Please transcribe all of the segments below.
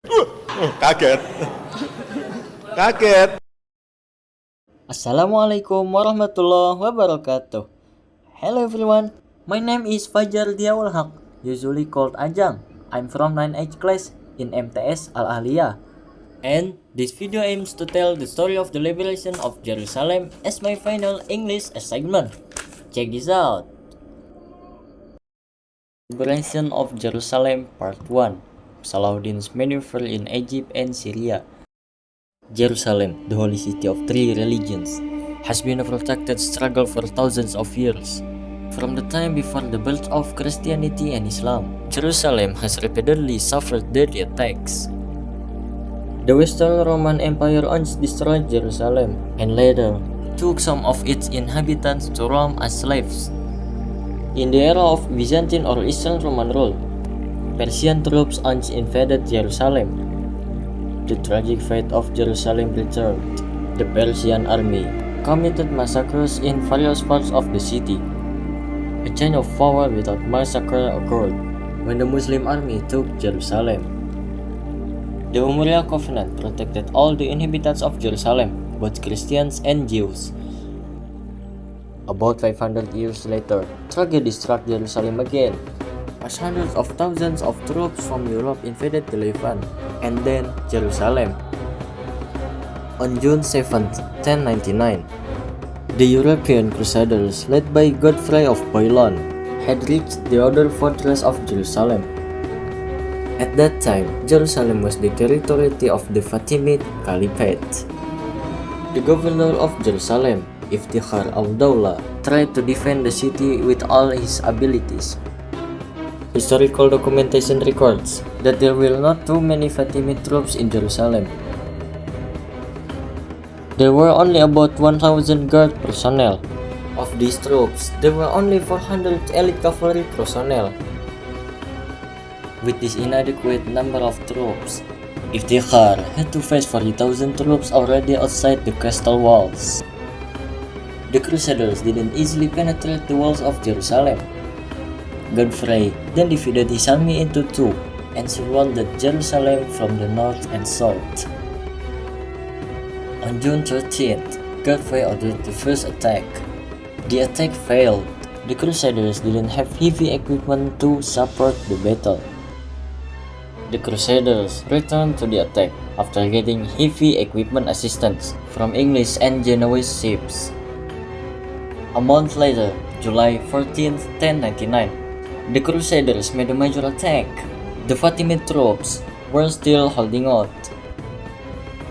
Kaget. Kaget. Assalamualaikum warahmatullahi wabarakatuh. Hello everyone, my name is Fajar Diaul Haq, usually called Ajang. I'm from 9H class in MTS Al Ahliyah. And this video aims to tell the story of the liberation of Jerusalem as my final English assignment. Check this out. Liberation of Jerusalem Part 1. Salahuddin's maneuver in Egypt and Syria. Jerusalem, the holy city of three religions, has been a protracted struggle for thousands of years. From the time before the birth of Christianity and Islam, Jerusalem has repeatedly suffered deadly attacks. The Western Roman Empire once destroyed Jerusalem and later took some of its inhabitants to Rome as slaves. In the era of Byzantine or Eastern Roman rule, Persian troops once invaded Jerusalem. The tragic fate of Jerusalem returned. The Persian army committed massacres in various parts of the city. A change of power without massacre occurred when the Muslim army took Jerusalem. The Umayyad Covenant protected all the inhabitants of Jerusalem, both Christians and Jews. About 500 years later, tragedy struck Jerusalem again, as hundreds of thousands of troops from Europe invaded the Levant and then Jerusalem. On June 7, 1099, the European Crusaders, led by Godfrey of Bouillon, had reached the other fortress of Jerusalem. At that time, Jerusalem was the territory of the Fatimid Caliphate. The governor of Jerusalem, Iftikhar al-Dawla, tried to defend the city with all his abilities. Historical documentation records that there were not too many Fatimid troops in Jerusalem. There were only about 1,000 guard personnel. Of these troops, there were only 400 elite cavalry personnel. With this inadequate number of troops, Iftikhar had to face 40,000 troops already outside the castle walls. The Crusaders didn't easily penetrate the walls of Jerusalem. Godfrey then divided his army into two and surrounded Jerusalem from the north and south. On June 13th, Godfrey ordered the first attack. The attack failed. The Crusaders didn't have heavy equipment to support the battle. The Crusaders returned to the attack after getting heavy equipment assistance from English and Genoese ships. A month later, July 14, 1099, the Crusaders made a major attack. The Fatimid troops were still holding out.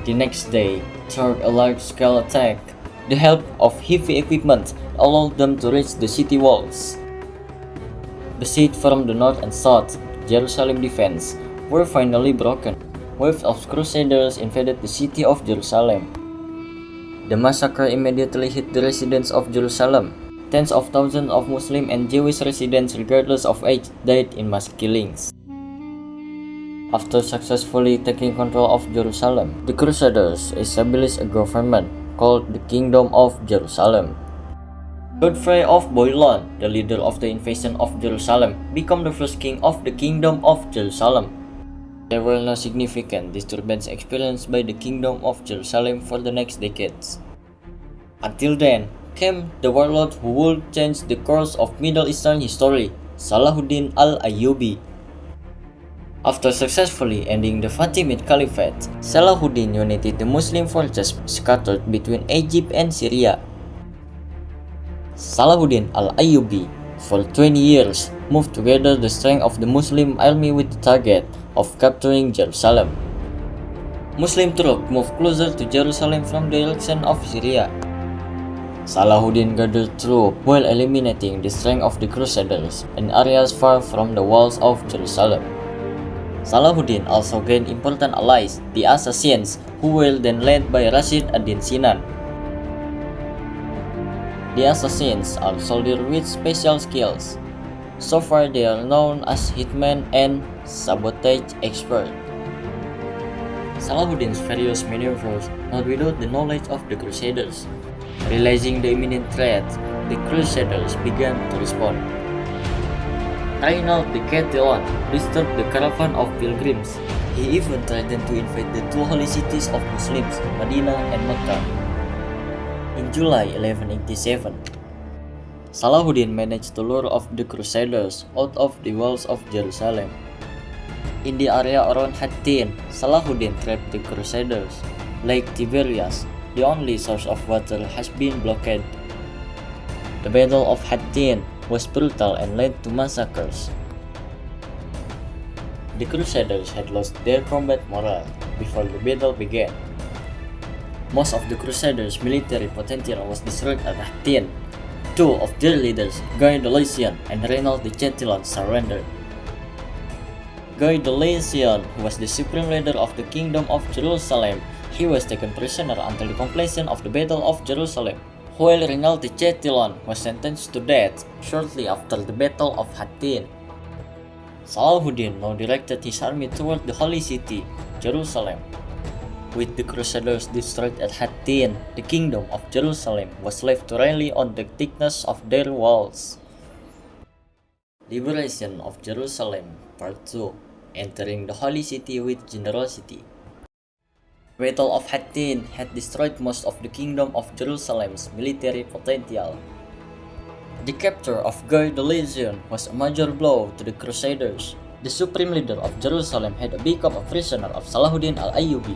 The next day, through a large-scale attack, the help of heavy equipment allowed them to reach the city walls. Besieged from the north and south, Jerusalem defense were finally broken. Waves of Crusaders invaded the city of Jerusalem. The massacre immediately hit the residents of Jerusalem. Tens of thousands of Muslim and Jewish residents regardless of age died in mass killings. After successfully taking control of Jerusalem, the Crusaders established a government called the Kingdom of Jerusalem. Godfrey of Bouillon, the leader of the invasion of Jerusalem, became the first king of the Kingdom of Jerusalem. There were no significant disturbances experienced by the Kingdom of Jerusalem for the next decades. Until then, came the warlord who would change the course of Middle Eastern history, Salahuddin al-Ayyubi. After successfully ending the Fatimid Caliphate, Salahuddin united the Muslim forces scattered between Egypt and Syria. Salahuddin al-Ayyubi, for 20 years, moved together the strength of the Muslim army with the target of capturing Jerusalem. Muslim troops moved closer to Jerusalem from the direction of Syria. Salahuddin gathered troops while eliminating the strength of the Crusaders in areas far from the walls of Jerusalem. Salahuddin also gained important allies, the Assassins, who were then led by Rashid ad-Din Sinan. The Assassins are soldiers with special skills. So far they are known as hitmen and sabotage experts. Salahuddin's various maneuvers not without the knowledge of the Crusaders. Realizing the imminent threat, the Crusaders began to respond. Reinald the Catiline disturbed the caravan of pilgrims. He even threatened to invade the two holy cities of Muslims, Medina and Mecca. In July 1187, Salahuddin managed to lure off the Crusaders out of the walls of Jerusalem. In the area around Hattin, Salahuddin trapped the Crusaders. Lake Tiberias, the only source of water, has been blockaded. The Battle of Hattin was brutal and led to massacres. The Crusaders had lost their combat morale before the battle began. Most of the Crusaders' military potential was destroyed at Hattin. Two of their leaders, Guy de Lusignan and Reynold de Chatillon, surrendered. Guy de Lusignan, who was the supreme leader of the Kingdom of Jerusalem, he was taken prisoner until the completion of the Battle of Jerusalem, while Reynold de Chatillon was sentenced to death shortly after the Battle of Hattin. Salahuddin now directed his army toward the Holy City, Jerusalem. With the Crusaders destroyed at Hattin, the Kingdom of Jerusalem was left to rely on the thickness of their walls. Liberation of Jerusalem, Part 2. Entering the Holy City with Generosity. The Battle of Hattin had destroyed most of the Kingdom of Jerusalem's military potential. The capture of Guy de Lusignan was a major blow to the Crusaders. The supreme leader of Jerusalem had become a prisoner of Salahuddin al-Ayyubi.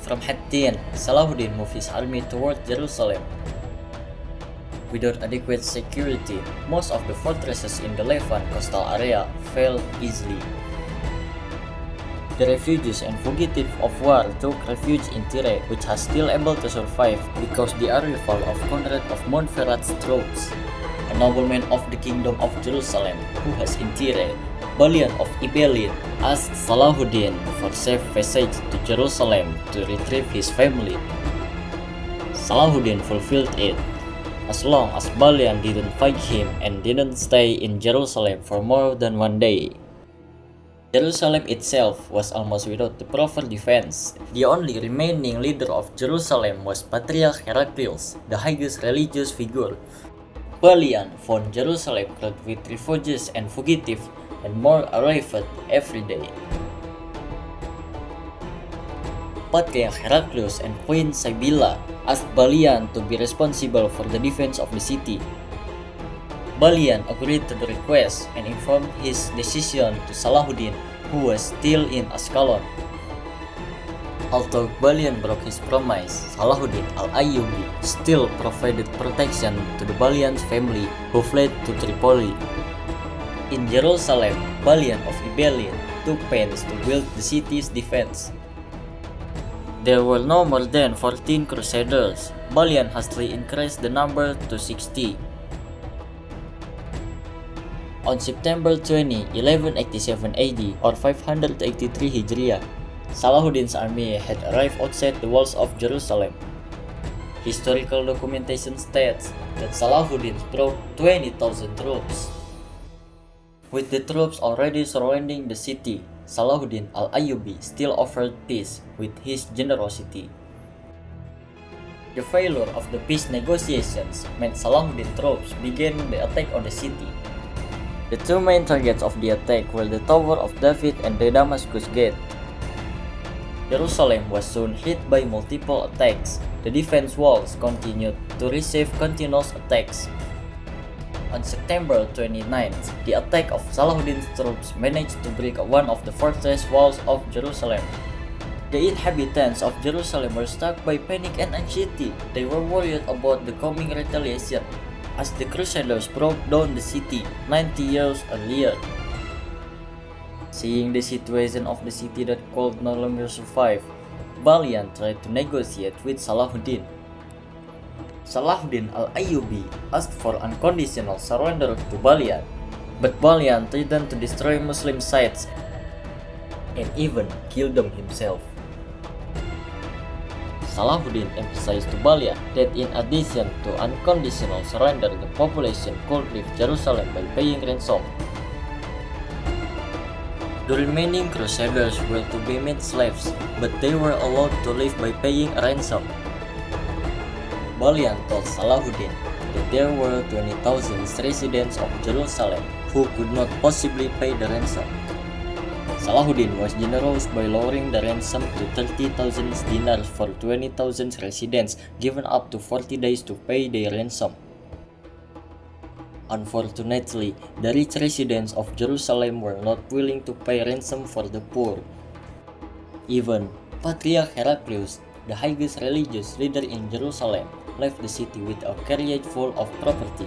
From Hattin, Salahuddin moved his army toward Jerusalem. Without adequate security, most of the fortresses in the Levant coastal area fell easily. The refugees and fugitives of war took refuge in Tyre, which was still able to survive because the arrival of Conrad of Montferrat's troops, a nobleman of the Kingdom of Jerusalem who was in Tyre. Balian of Ibelin asked Salahuddin for safe passage to Jerusalem to retrieve his family. Salahuddin fulfilled it, as long as Balian didn't fight him and didn't stay in Jerusalem for more than one day. Jerusalem itself was almost without the proper defense. The only remaining leader of Jerusalem was Patriarch Heraclius, the highest religious figure. Balian found Jerusalem crowded with refugees and fugitives, and more arrived every day. Patriarch Heraclius and Queen Sybilla asked Balian to be responsible for the defense of the city. Balian agreed to the request and informed his decision to Salahuddin, who was still in Ascalon. Although Balian broke his promise, Salahuddin al-Ayyubi still provided protection to the Balian's family, who fled to Tripoli. In Jerusalem, Balian of Ibelin took pains to build the city's defense. There were no more than 14 crusaders. Balian hastily increased the number to 60. On September 20, 1187 AD or 583 Hijriah, Salahuddin's army had arrived outside the walls of Jerusalem. Historical documentation states that Salahuddin brought 20,000 troops. With the troops already surrounding the city, Salahuddin al-Ayyubi still offered peace with his generosity. The failure of the peace negotiations meant Salahuddin troops began the attack on the city. The two main targets of the attack were the Tower of David and the Damascus Gate. Jerusalem was soon hit by multiple attacks. The defense walls continued to receive continuous attacks. On September 29th, the attack of Salahuddin's troops managed to break one of the fortress walls of Jerusalem. The inhabitants of Jerusalem were struck by panic and anxiety. They were worried about the coming retaliation, as the Crusaders broke down the city 90 years earlier. Seeing the situation of the city that could no longer survive, Balian tried to negotiate with Salahuddin. Salahuddin al-Ayyubi asked for unconditional surrender to Balian, but Balian threatened to destroy Muslim sites and even kill them himself. Salahuddin emphasized to Balian that in addition to unconditional surrender, the population could leave Jerusalem by paying ransom. The remaining crusaders were to be made slaves, but they were allowed to live by paying a ransom. Balian told Salahuddin that there were 20,000 residents of Jerusalem who could not possibly pay the ransom. Salahuddin was generous by lowering the ransom to 30,000 dinars for 20,000 residents, given up to 40 days to pay their ransom. Unfortunately, the rich residents of Jerusalem were not willing to pay ransom for the poor. Even Patriarch Heraclius, the highest religious leader in Jerusalem, left the city with a carriage full of property.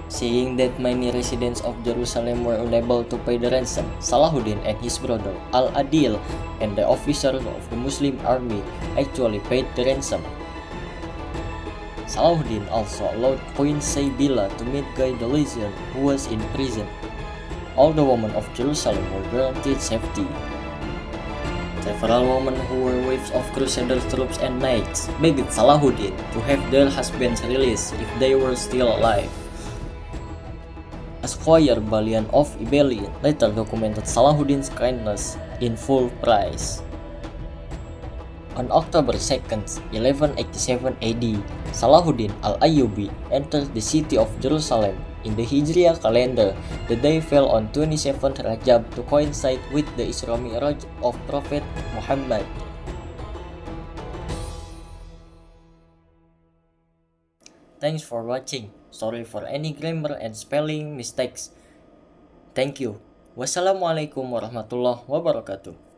Seeing that many residents of Jerusalem were unable to pay the ransom, Salahuddin and his brother Al-Adil and the officers of the Muslim army actually paid the ransom. Salahuddin also allowed Queen Saybila to meet Guy the Lycian, who was in prison. All the women of Jerusalem were guaranteed safety. Several women who were wives of Crusader troops and knights begged Salahuddin to have their husbands released if they were still alive. A squire Balian of Ibelin later documented Salahuddin's kindness in full price. On October 2nd, 1187 AD, Salahuddin al-Ayyubi entered the city of Jerusalem. In the Hijriah calendar, the day fell on 27th Rajab to coincide with the Isra Mi'raj of Prophet Muhammad. Thanks for watching. Sorry for any grammar and spelling mistakes. Thank you. Wassalamualaikum warahmatullahi wabarakatuh.